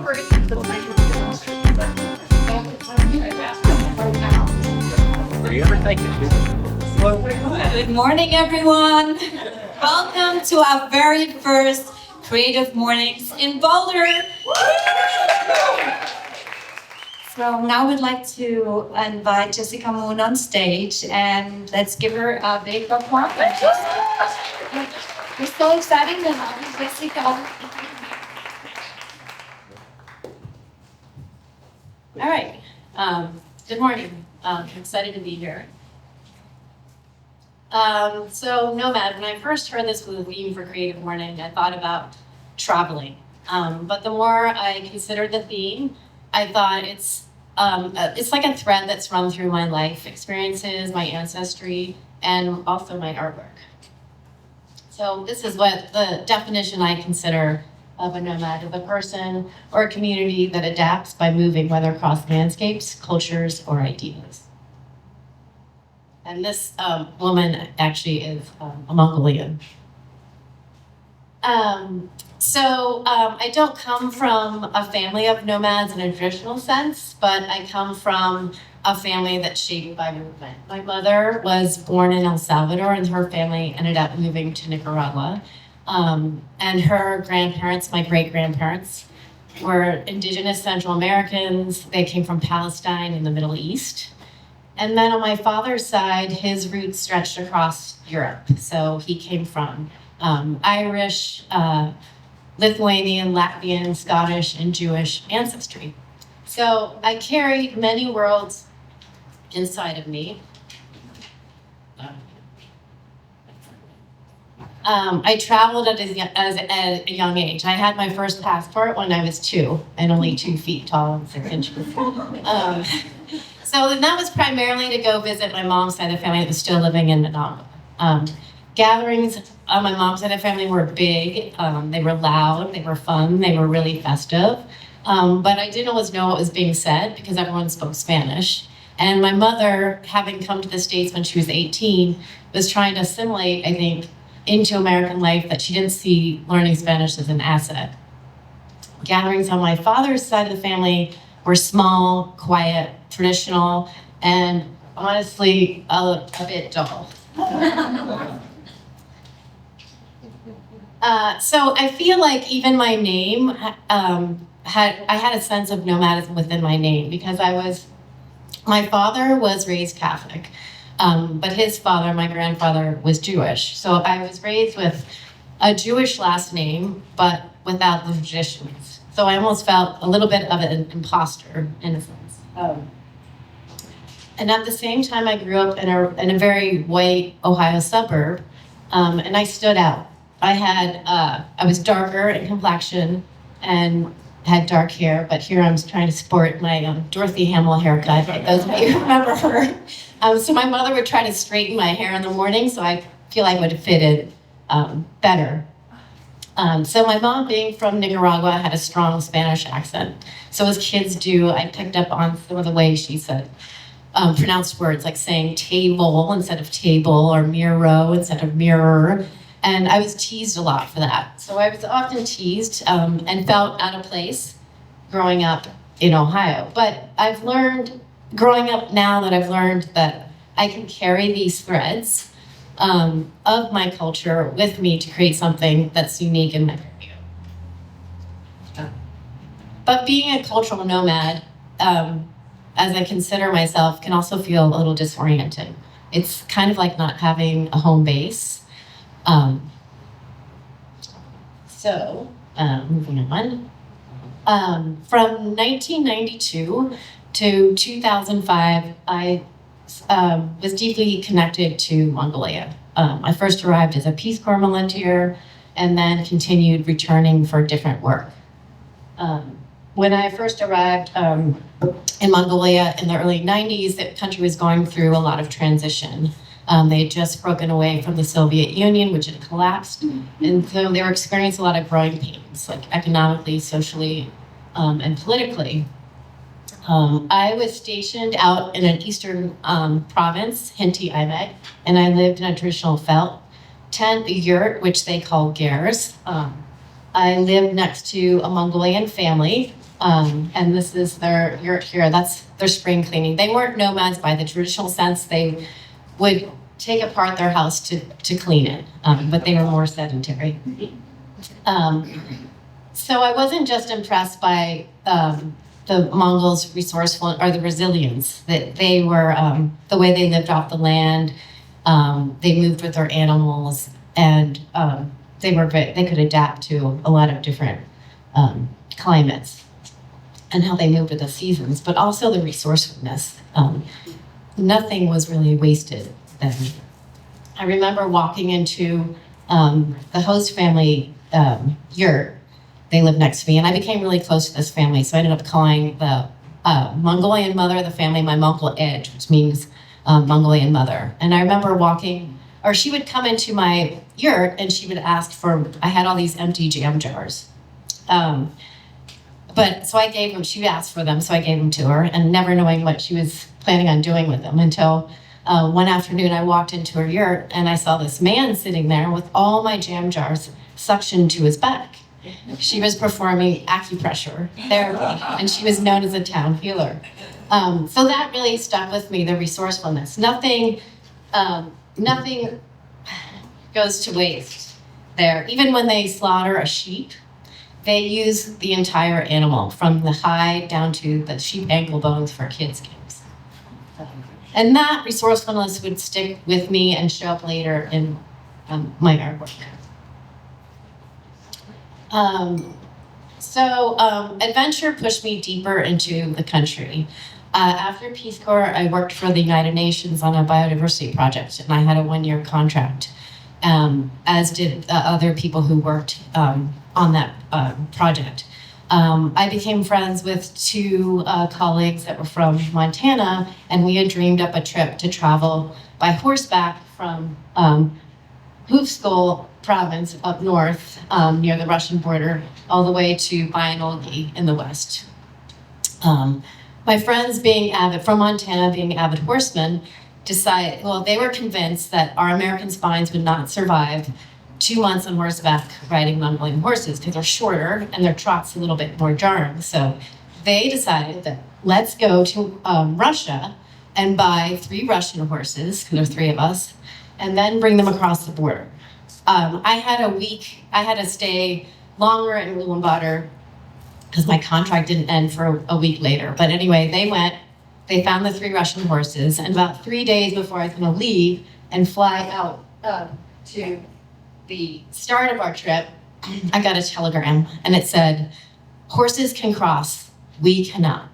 Good morning, everyone. Welcome to our very first Creative Mornings in Boulder. So now we'd like to invite Jessica Moon on stage, and let's give her a big applause. We're so excited to have you, Jessica. All right. Good morning. I'm excited to be here. So NOMAD, when I first heard this was a theme for Creative Morning, I thought about traveling. But the more I considered the theme, I thought it's like a thread that's run through my life experiences, my ancestry, and also my artwork. So this is what the definition I consider of a nomad, of a person or a community that adapts by moving, whether across landscapes, cultures, or ideas. And this woman actually is a Mongolian. I don't come from a family of nomads in a traditional sense, but I come from a family that's shaped by movement. My mother was born in El Salvador, and her family ended up moving to Nicaragua. And her grandparents, my great-grandparents, were indigenous Central Americans. They came from Palestine in the Middle East. And then on my father's side, his roots stretched across Europe. So he came from Irish, Lithuanian, Latvian, Scottish, and Jewish ancestry. So I carry many worlds inside of me. I traveled at a young age. I had my first passport when I was 2 and only 2 feet tall and 6 inches. So that was primarily to go visit my mom's side of the family that was still living in Manama. Gatherings on my mom's side of the family were big. They were loud, they were fun, they were really festive. But I didn't always know what was being said because everyone spoke Spanish. And my mother, having come to the States when she was 18, was trying to assimilate, I think, into American life that she didn't see learning Spanish as an asset. Gatherings on my father's side of the family were small, quiet, traditional, and honestly, a bit dull. So I feel like even my name I had a sense of nomadism within my name because my father was raised Catholic, but his father, my grandfather, was Jewish. So I was raised with a Jewish last name, but without the traditions. So I almost felt a little bit of an imposter in a sense. And at the same time, I grew up in a very white Ohio suburb, and I stood out. I was darker in complexion and had dark hair, but here I'm trying to sport my Dorothy Hamill haircut, for those of you who remember her. So my mother would try to straighten my hair in the morning, so I feel I would have fitted better. So my mom, being from Nicaragua, had a strong Spanish accent. So as kids do, I picked up on some of the ways she said pronounced words, like saying table instead of table, or mirror instead of mirror. And I was teased a lot for that. So I was often teased and felt out of place growing up in Ohio. But I've learned, growing up now that I've learned that I can carry these threads of my culture with me to create something that's unique in my career. But being a cultural nomad, as I consider myself, can also feel a little disorienting. It's kind of like not having a home base. Moving on. From 1992 to 2005, I was deeply connected to Mongolia. I first arrived as a Peace Corps volunteer and then continued returning for different work. When I first arrived in Mongolia in the early 90s, the country was going through a lot of transition. They had just broken away from the Soviet Union, which had collapsed. And so they were experiencing a lot of growing pains, like economically, socially, and politically. I was stationed out in an eastern province, Hinti Imek, and I lived in a traditional felt tent, a which they call gers. I lived next to a Mongolian family And this is their yurt here. That's their spring cleaning. They weren't nomads by the traditional sense. They would take apart their house to clean it, but they were more sedentary. So I wasn't just impressed by the Mongols' resourceful or the resilience that they were, the way they lived off the land. They moved with their animals, and they could adapt to a lot of different climates, and how they moved with the seasons, but also the resourcefulness. Nothing was really wasted then. I remember walking into the host family yurt. They lived next to me, and I became really close to this family, so I ended up calling the Mongolian mother of the family my Mongol Edge, which means Mongolian mother. And I remember she would come into my yurt, and she would ask I had all these empty jam jars. She asked for them, so I gave them to her, and never knowing what she was planning on doing with them until one afternoon I walked into her yurt, and I saw this man sitting there with all my jam jars suctioned to his back. She was performing acupressure therapy, and she was known as a town healer. So that really stuck with me, the resourcefulness. Nothing goes to waste there. Even when they slaughter a sheep, they use the entire animal, from the hide down to the sheep ankle bones for kids' games. And that resourcefulness would stick with me and show up later in my artwork. Adventure pushed me deeper into the country. After Peace Corps, I worked for the United Nations on a biodiversity project, and I had a 1-year contract, as did other people who worked on that project. I became friends with 2 colleagues that were from Montana, and we had dreamed up a trip to travel by horseback from Hoofskull province up north, near the Russian border, all the way to Bayanolgi in the west. My friends, from Montana, being avid horsemen, they were convinced that our American spines would not survive 2 months on horseback riding Mongolian horses, because they're shorter and their trot's a little bit more jarring. So they decided that let's go to Russia and buy 3 Russian horses, because there's 3 of us, and then bring them across the border. I had to stay longer in Ulaanbaatar because my contract didn't end for a week later. But anyway, they found the 3 Russian horses, and about 3 days before I was going to leave and fly out to the start of our trip, I got a telegram, and it said, "Horses can cross, we cannot."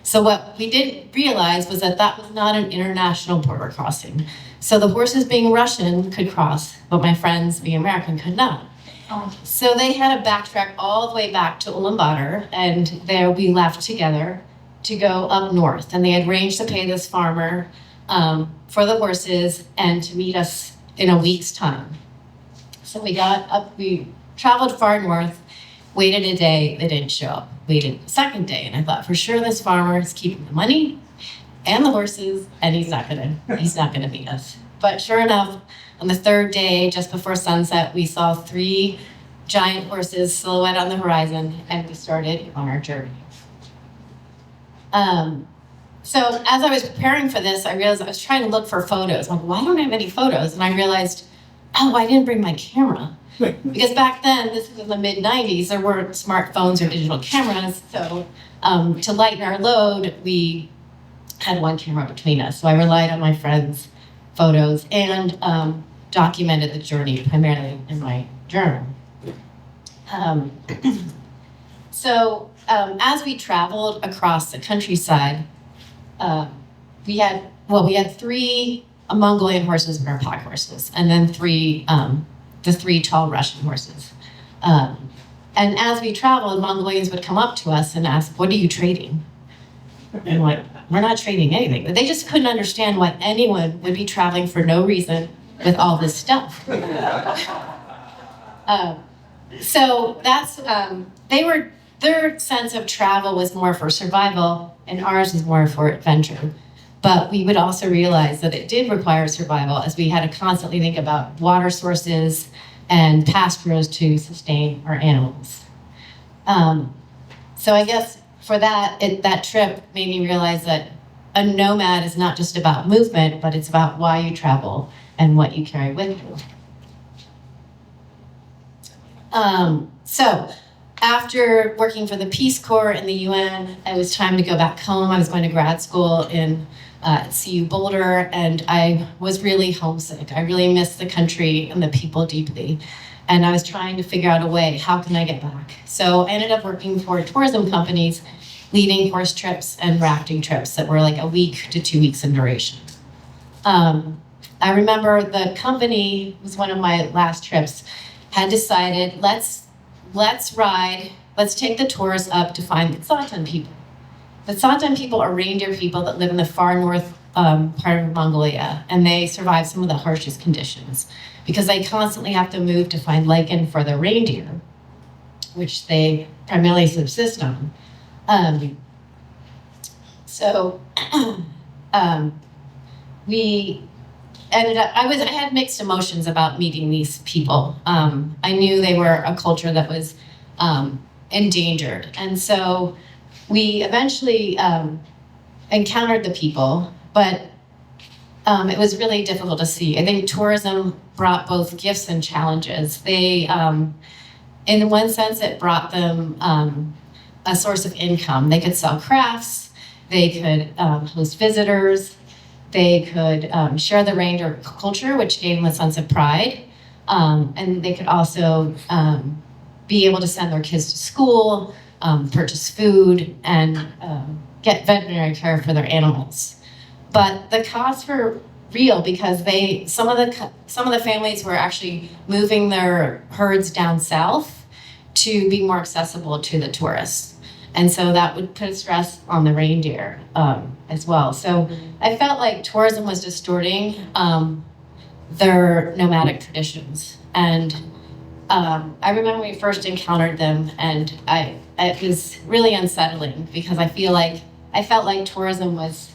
So what we didn't realize was that was not an international border crossing. So the horses being Russian could cross, but my friends being American could not. So they had to backtrack all the way back to Ulaanbaatar, and there we left together to go up north. And they had arranged to pay this farmer for the horses and to meet us in a week's time. So we traveled far north, waited a day, they didn't show up. Waited a second day, and I thought, for sure this farmer is keeping the money and the horses, and he's not gonna meet us. But sure enough, on the 3rd day, just before sunset, we saw 3 giant horses silhouette on the horizon, and we started on our journey. So as I was preparing for this, I realized I was trying to look for photos. I'm like, why don't I have any photos? And I realized, I didn't bring my camera. Because back then, this was in the mid-90s, there weren't smartphones or digital cameras. So to lighten our load, we had 1 camera between us. So I relied on my friends' photos and documented the journey primarily in my journal. As we traveled across the countryside, we had 3 Mongolian horses and our pack horses, and then the 3 tall Russian horses. And as we traveled, Mongolians would come up to us and ask, "What are you trading?" And we're not trading anything. But they just couldn't understand why anyone would be traveling for no reason with all this stuff. So that's, their sense of travel was more for survival, and ours was more for adventure. But we would also realize that it did require survival, as we had to constantly think about water sources and pastures to sustain our animals. So I guess for that, that trip made me realize that a nomad is not just about movement, but it's about why you travel and what you carry with you. So after working for the Peace Corps in the UN, it was time to go back home. I was going to grad school in CU Boulder, and I was really homesick. I really missed the country and the people deeply. And I was trying to figure out a way, how can I get back? So I ended up working for tourism companies, leading horse trips and rafting trips that were like a week to 2 weeks in duration. I remember the company, it was one of my last trips, had decided, let's take the tours up to find the Satan people. The Satan people are reindeer people that live in the far north part of Mongolia, and they survive some of the harshest conditions because they constantly have to move to find lichen for their reindeer, which they primarily subsist on. We ended up, I had mixed emotions about meeting these people. I knew they were a culture that was endangered. And so we eventually encountered the people, but it was really difficult to see. I think tourism brought both gifts and challenges. They, in one sense, it brought them a source of income. They could sell crafts, they could host visitors, they could share the reindeer culture, which gave them a sense of pride. And they could also be able to send their kids to school, purchase food, and get veterinary care for their animals. But the costs were real because some of the families were actually moving their herds down south to be more accessible to the tourists. And so that would put stress on the reindeer as well. So I felt like tourism was distorting their nomadic traditions. And I remember when we first encountered them, and it was really unsettling because I felt like tourism was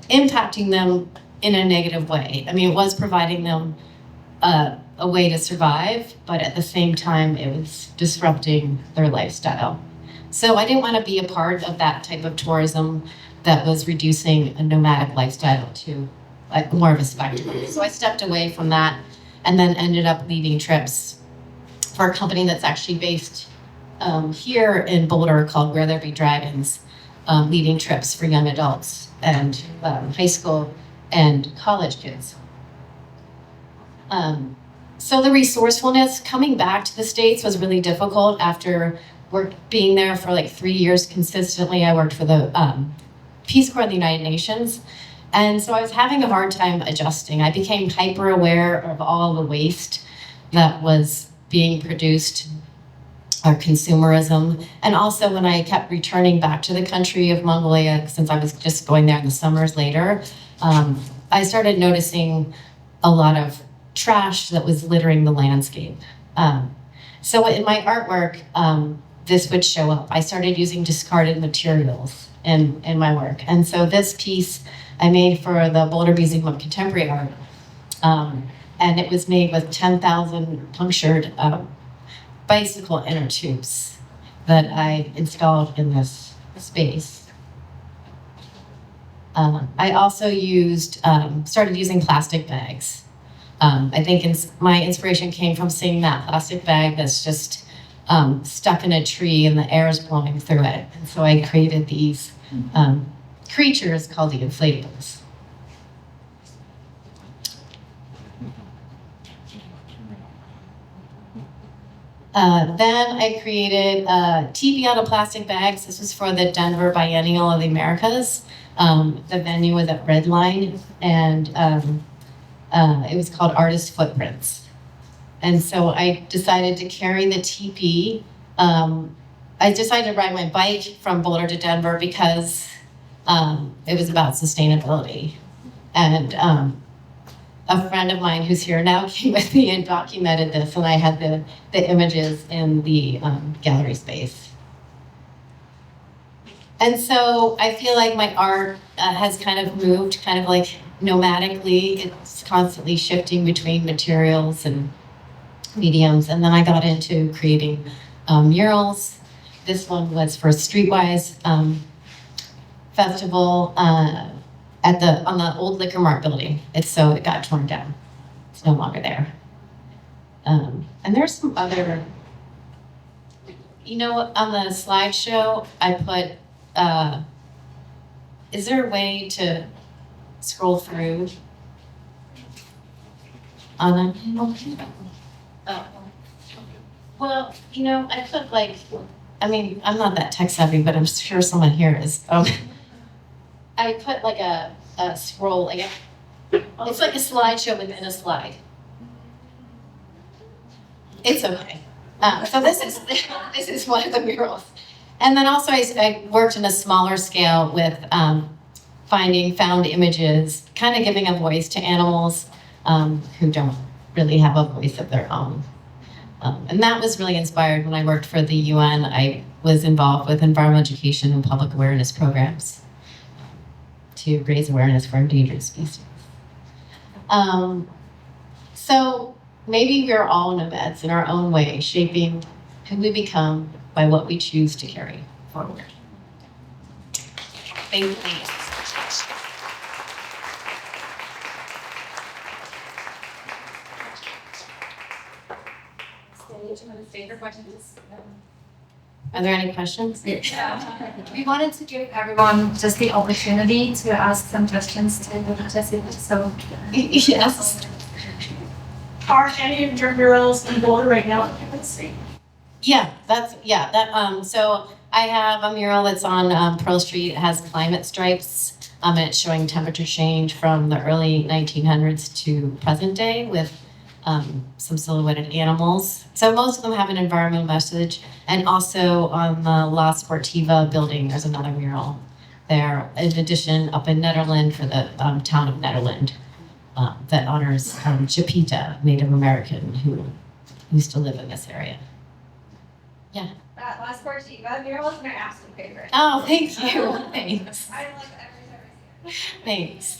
impacting them in a negative way. I mean, it was providing them a way to survive, but at the same time, it was disrupting their lifestyle. So I didn't want to be a part of that type of tourism that was reducing a nomadic lifestyle to like more of a spectacle. So I stepped away from that and then ended up leading trips for a company that's actually based here in Boulder called Where There Be Dragons, leading trips for young adults and high school and college kids. So the resourcefulness coming back to the States was really difficult after being there for like 3 years consistently. I worked for the Peace Corps of the United Nations. And so I was having a hard time adjusting. I became hyper aware of all the waste that was being produced, or consumerism. And also when I kept returning back to the country of Mongolia, since I was just going there in the summers later, I started noticing a lot of trash that was littering the landscape. So in my artwork, this would show up. I started using discarded materials in my work. And so this piece I made for the Boulder Museum of Contemporary Art. And it was made with 10,000 punctured bicycle inner tubes that I installed in this space. I also started using plastic bags. I think my inspiration came from seeing that plastic bag that's just stuck in a tree and the air is blowing through it. And so I created these creatures called the inflatables. Then I created TV out of plastic bags. This was for the Denver Biennial of the Americas. The venue was at Red Line, and it was called Artist Footprints. And so I decided to carry the teepee. I decided to ride my bike from Boulder to Denver because it was about sustainability. And a friend of mine who's here now came with me and documented this, and I had the images in the gallery space. And so I feel like my art has kind of moved kind of like nomadically. It's constantly shifting between materials and mediums. And then I got into creating murals. this one was for Streetwise Festival on the old Liquor Mart building. It got torn down. It's no longer there. And there's some other, on the slideshow, I put, is there a way to scroll through on it? Well, I put I'm not that tech savvy, but I'm sure someone here is. I put like a scroll, it's like a slideshow within a slide. It's okay. So this is one of the murals. And then also I worked in a smaller scale with finding found images, kind of giving a voice to animals who don't really have a voice of their own. And that was really inspired when I worked for the UN. I was involved with environmental education and public awareness programs to raise awareness for endangered species. So maybe we're all nomads in our own way, shaping who we become by what we choose to carry forward. Thank you. Are there any questions? We wanted to give everyone just the opportunity to ask some questions to Jessica. So yes. Are any of your murals in Boulder right now? Let's see. So I have a mural that's on Pearl Street. It has climate stripes, and it's showing temperature change from the early 1900s to present day with some silhouetted animals. So most of them have an environmental message. And also on the La Sportiva building, there's another mural there. In addition, up in Nederland for the town of Nederland that honors Chapita, Native American, who used to live in this area. Yeah. that last Sportiva mural is my absolute favorite. Oh, thank you. Thanks. I love every time Thanks.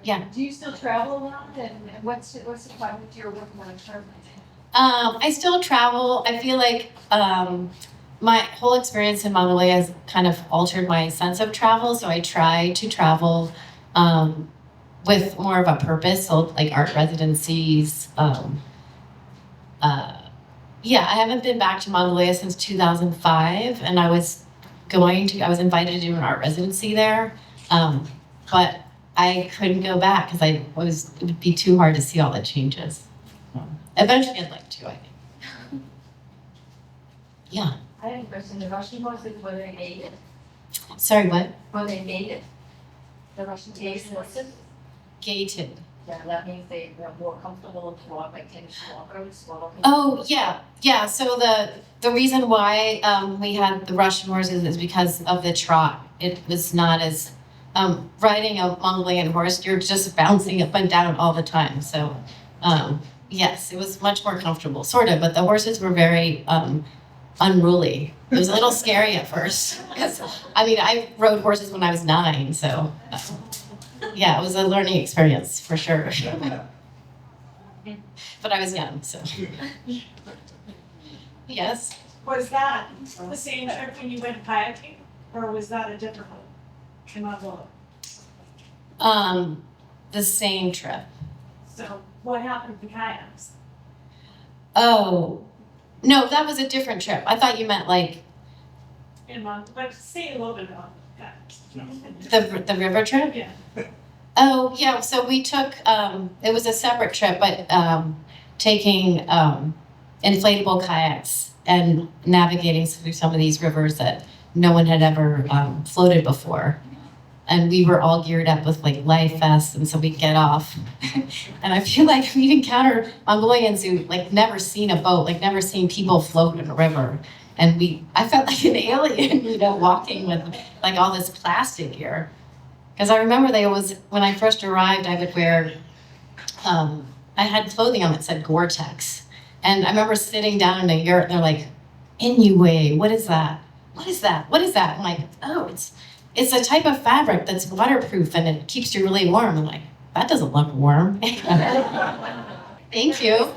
Yeah. Do you still travel a lot? And what's the plan with your work on currently? I still travel. I feel like my whole experience in Mongolia has kind of altered my sense of travel. So I try to travel with more of a purpose. So like art residencies. I haven't been back to Mongolia since 2005, and I was invited to do an art residency there, but I couldn't go back because it would be too hard to see all the changes. Eventually I'd like to, I think. Yeah. I have a question. The Russian horses, were they mated? Sorry, what? Were they mated? The Russian horses? Gated. Yeah, that means they were more comfortable to walk like 10 kilometers. Oh, yeah. So the reason why we had the Russian horses is because of the trot. It was not as riding a Mongolian horse. You're just bouncing up and down all the time. So yes, it was much more comfortable, sort of. But the horses were very unruly. It was a little scary at first because I rode horses when I was 9, so. Yeah, it was a learning experience for sure. But I was young, so. Yes. Was that the same trip when you went kayaking, or was that a different one in Mongolia? The same trip. So what happened with the kayaks? Oh, no, that was a different trip. I thought you meant like But say a little bit about kayaks. the river trip. Yeah. Oh, yeah. So we took, it was a separate trip, but taking inflatable kayaks and navigating through some of these rivers that no one had ever floated before. And we were all geared up with like life vests, and so we'd get off. And I feel like we'd encounter Mongolians who like never seen a boat, like never seen people float in a river. And I felt like an alien, walking with like all this plastic gear. Because I remember when I first arrived, I would wear, I had clothing on that said Gore-Tex. And I remember sitting down in a yurt, and they're like, Inuit, what is that? What is that? What is that? I'm like, oh, it's a type of fabric that's waterproof and it keeps you really warm. I'm like, that doesn't look warm. Thank you.